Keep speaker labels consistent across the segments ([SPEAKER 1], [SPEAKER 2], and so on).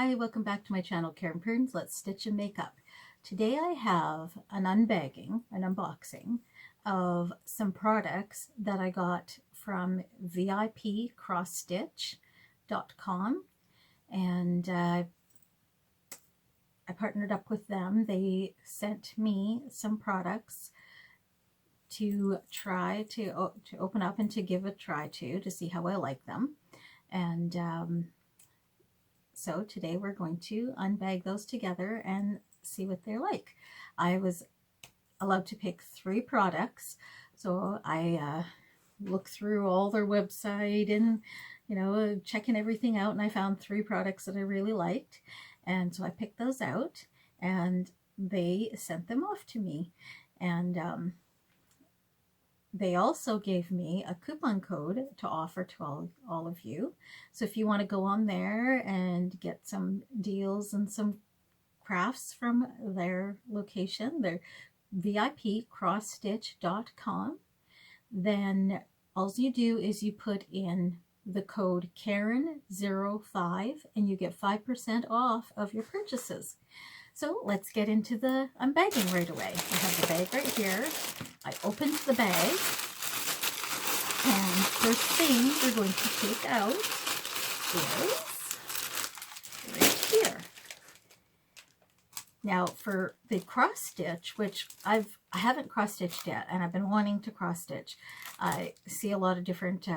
[SPEAKER 1] Hi, welcome back to my channel, Karen Perns Let's Stitch and Make Up. Today I have an unboxing of some products that I got from vipcrossstitch.com, and I partnered up with them. They sent me some products to try to open up and to give a try to see how I like them. And so today we're going to unbag those together and see what they're like. I was allowed to pick 3 products, so I looked through all their website and, checking everything out, and I found 3 products that I really liked, and so I picked those out, and they sent them off to me. And they also gave me a coupon code to offer to all of you. So if you want to go on there and get some deals and some crafts from their location, their vipcrossstitch.com, then all you do is you put in the code Karen05 and you get 5% off of your purchases. So let's get into the unbagging right away. I have the bag right here. I opened the bag, and first thing we're going to take out is right here. Now for the cross stitch, which I haven't cross stitched yet, and I've been wanting to cross stitch. I see a lot of different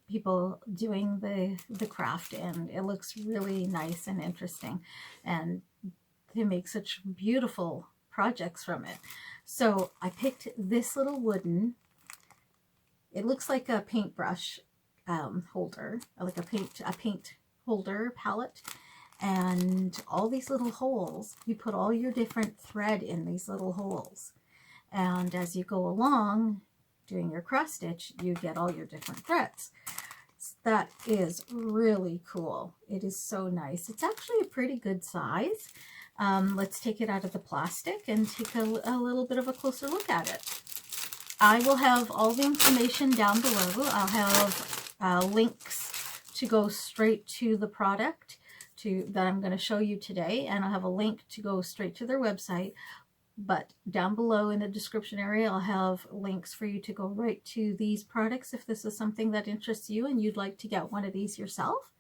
[SPEAKER 1] people doing the craft, and it looks really nice and interesting, and they make such beautiful projects from it. So I picked this little wooden, it looks like a paintbrush holder, like a paint holder palette, and all these little holes, you put all your different thread in these little holes, and as you go along doing your cross stitch, you get all your different threads. That is really cool. It is so nice. It's actually a pretty good size. Let's take it out of the plastic and take a little bit of a closer look at it. I will have all the information down below. I'll have links to go straight to the product that I'm going to show you today, and I'll have a link to go straight to their website. But down below in the description area, I'll have links for you to go right to these products if this is something that interests you and you'd like to get one of these yourself.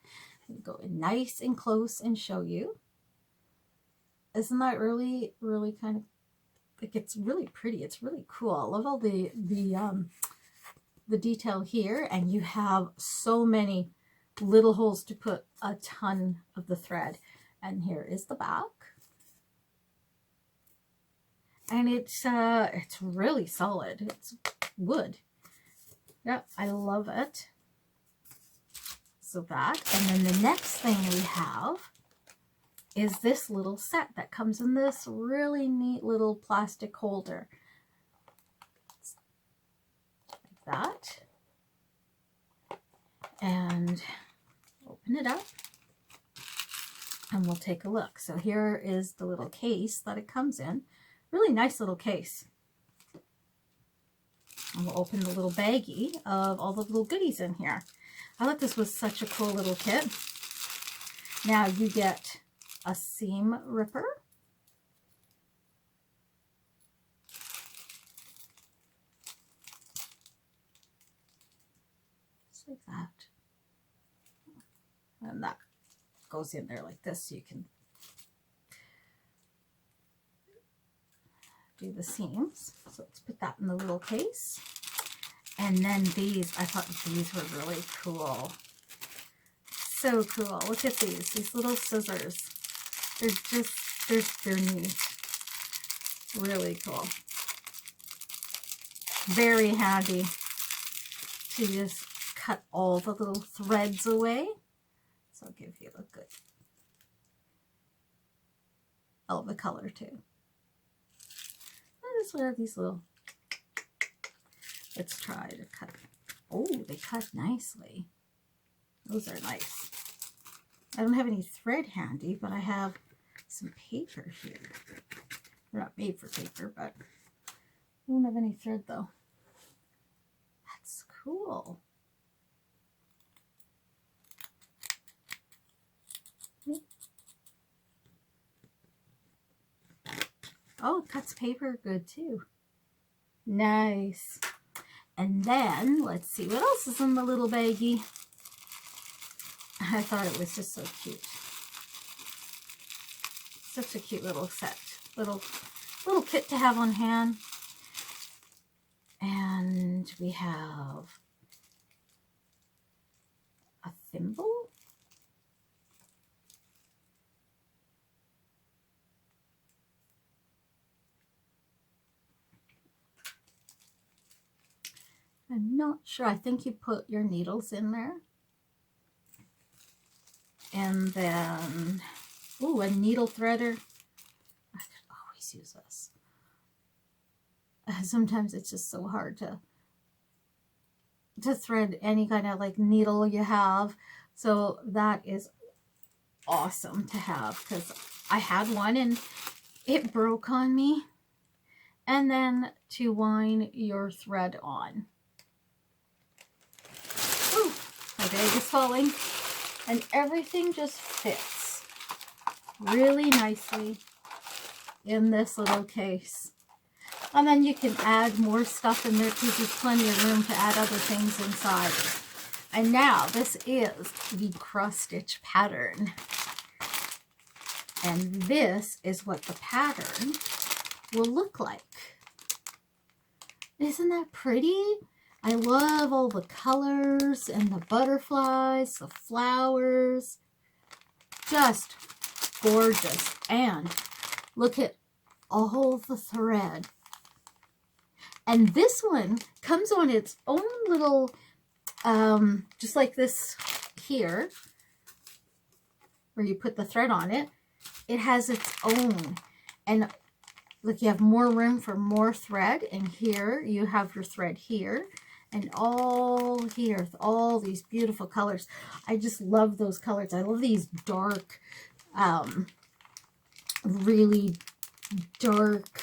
[SPEAKER 1] Go in nice and close and show you. Isn't that really kind of, like, it's really pretty. It's really cool. I love all the detail here, and you have so many little holes to put a ton of the thread. And here is the back, and it's really solid. It's wood. Yeah, I love it. So that, and then the next thing we have is this little set that comes in this really neat little plastic holder. Like that. And open it up and we'll take a look. So here is the little case that it comes in. Really nice little case. And we'll open the little baggie of all the little goodies in here. I thought this was such a cool little kit. Now you get a seam ripper, just like that, and that goes in there like this, so you can do the seams. So let's put that in the little case. And then these, I thought these were really cool. So cool. Look at these little scissors. They're neat. Really cool. Very handy to just cut all the little threads away. So I'll give you a good, I love the color too. I just wear these little, let's try to cut. Oh, they cut nicely. Those are nice. I don't have any thread handy, but I have some paper here. They're not made for paper, but I don't have any thread though. That's cool. Oh, it cuts paper good too. Nice. And then, let's see, what else is in the little baggie? I thought it was just so cute. Such a cute little set. Little kit to have on hand. And we have a thimble. I'm not sure. I think you put your needles in there. And then, ooh, a needle threader. I could always use this. Sometimes it's just so hard to thread any kind of like needle you have. So that is awesome to have, because I had one and it broke on me. And then to wind your thread on. Ooh, my bag is falling. And everything just fits really nicely in this little case. And then you can add more stuff in there because there's plenty of room to add other things inside. And now this is the cross stitch pattern. And this is what the pattern will look like. Isn't that pretty? I love all the colors and the butterflies, the flowers. Just gorgeous. And look at all the thread. And this one comes on its own little, just like this here, where you put the thread on it. It has its own. And look, you have more room for more thread. And here you have your thread here. And all here, all these beautiful colors. I just love those colors. I love these dark, really dark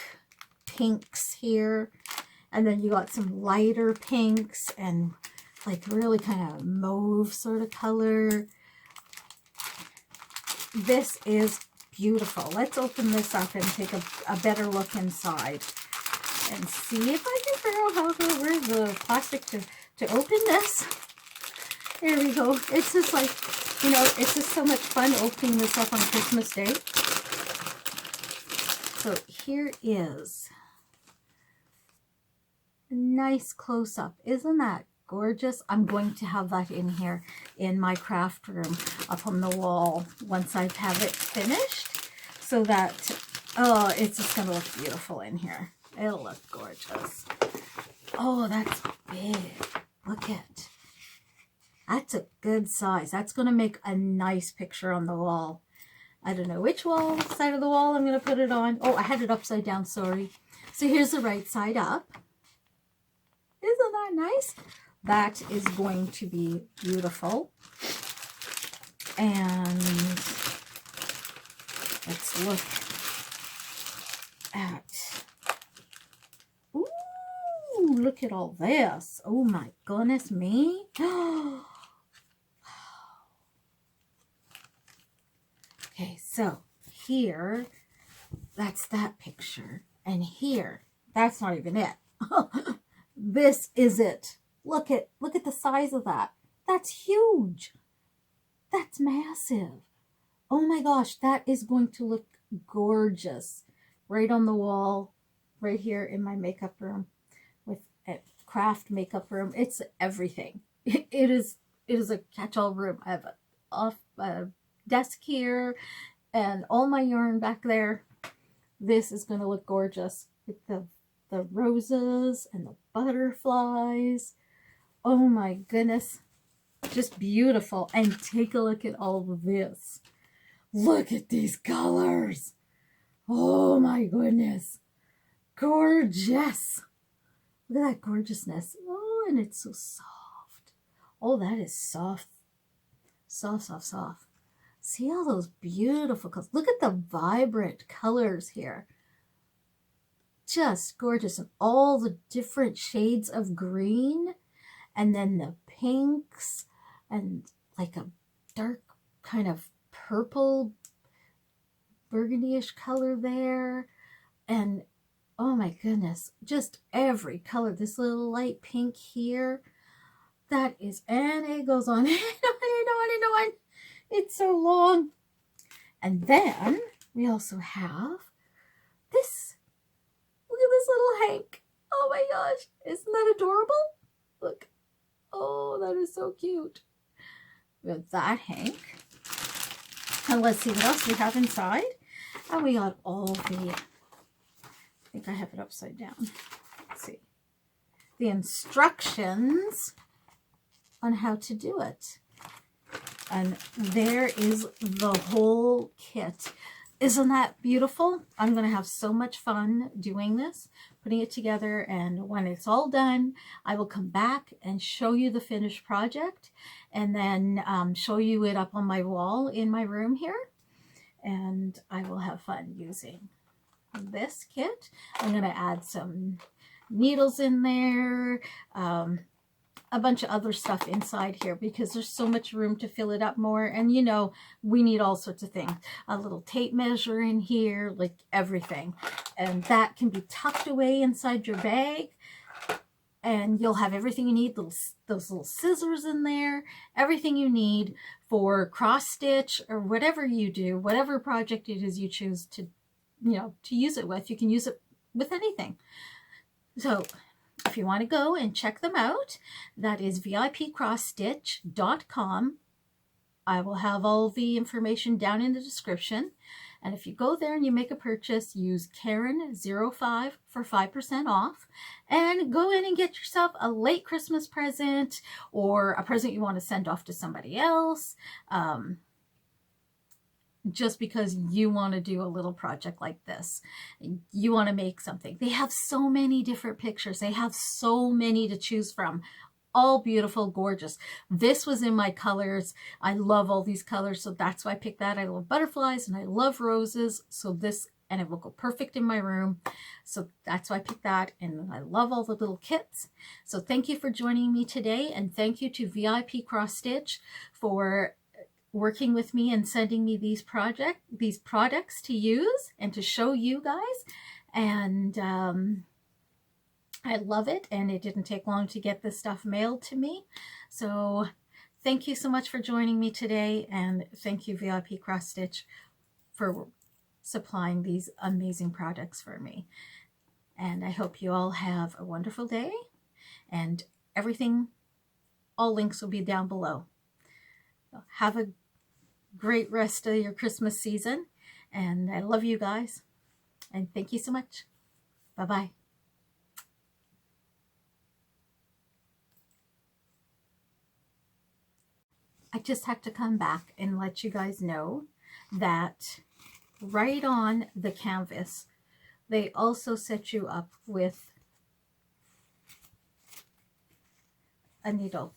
[SPEAKER 1] pinks here. And then you got some lighter pinks and like really kind of mauve sort of color. This is beautiful. Let's open this up and take a better look inside. And see if I can figure out how to, where's the plastic to open this. There we go. It's just like, you know, it's just so much fun opening this up on Christmas Day. So here is a nice close-up. Isn't that gorgeous? I'm going to have that in here in my craft room up on the wall once I have it finished. So that, oh, it's just going to look beautiful in here. It'll look gorgeous. Oh, that's big. Look at. That's a good size. That's going to make a nice picture on the wall. I don't know which wall, side of the wall I'm going to put it on. Oh, I had it upside down, sorry. So here's the right side up. Isn't that nice? That is going to be beautiful. And let's look at. Ooh, look at all this. Oh my goodness me. Okay, so here, that's that picture. And here, that's not even it. This is it. Look at the size of that. That's huge. That's massive. Oh my gosh, that is going to look gorgeous right on the wall, right here in my makeup room with a craft makeup room. It's everything. It is a catch-all room. I have a desk here and all my yarn back there. This is going to look gorgeous with the roses and the butterflies. Oh my goodness. Just beautiful. And take a look at all of this. Look at these colors. Oh my goodness. Gorgeous. Look at that gorgeousness. Oh, and it's so soft. Oh, that is soft. Soft, soft, soft. See all those beautiful colors. Look at the vibrant colors here. Just gorgeous. And all the different shades of green. And then the pinks. And like a dark kind of purple burgundy-ish color there. And oh my goodness, just every color. This little light pink here, that is, and it goes on and on and on and on. It's so long. And then we also have this. Look at this little Hank. Oh my gosh, isn't that adorable? Look. Oh, that is so cute. We have that Hank. And let's see what else we have inside. And we got all the, I think I have it upside down. Let's see. The instructions on how to do it. And there is the whole kit. Isn't that beautiful? I'm going to have so much fun doing this, putting it together, and when it's all done, I will come back and show you the finished project, and then show you it up on my wall in my room here, and I will have fun using this kit. I'm going to add some needles in there, a bunch of other stuff inside here because there's so much room to fill it up more. And you know, we need all sorts of things. A little tape measure in here, like everything. And that can be tucked away inside your bag. And you'll have everything you need, those little scissors in there, everything you need for cross stitch or whatever you do, whatever project it is you choose to, you know, to use it with. You can use it with anything. So if you want to go and check them out, that is vipcrossstitch.com. I will have all the information down in the description. And if you go there and you make a purchase, use Karen05 for 5% off. And go in and get yourself a late Christmas present or a present you want to send off to somebody else. Just because you want to do a little project like this. You want to make something. They have so many different pictures. They have so many to choose from. All beautiful, gorgeous. This was in my colors. I love all these colors, so that's why I picked that. I love butterflies and I love roses, so this, and it will go perfect in my room. So that's why I picked that, and I love all the little kits. So thank you for joining me today, and thank you to VIP Cross Stitch for working with me and sending me these products to use and to show you guys. And I love it, and it didn't take long to get this stuff mailed to me. So thank you so much for joining me today, and thank you VIP Cross Stitch for supplying these amazing products for me. And I hope you all have a wonderful day, and everything, all links will be down below. Have a great rest of your Christmas season, and I love you guys, and thank you so much. Bye-bye. I just have to come back and let you guys know that right on the canvas, they also set you up with a needle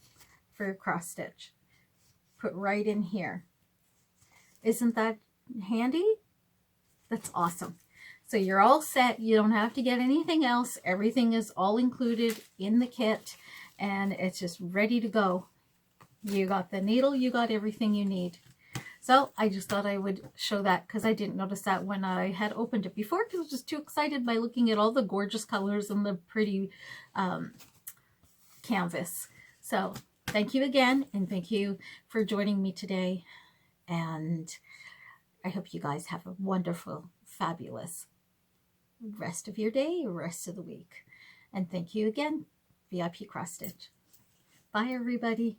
[SPEAKER 1] for your cross stitch. Put right in here. Isn't that handy? That's awesome. So you're all set. You don't have to get anything else. Everything is all included in the kit, and it's just ready to go. You got the needle, you got everything you need. So I just thought I would show that because I didn't notice that when I had opened it before, because I was just too excited by looking at all the gorgeous colors and the pretty canvas. So thank you again, and thank you for joining me today. And I hope you guys have a wonderful, fabulous rest of your day, rest of the week. And thank you again, VIP Cross Stitch. Bye, everybody.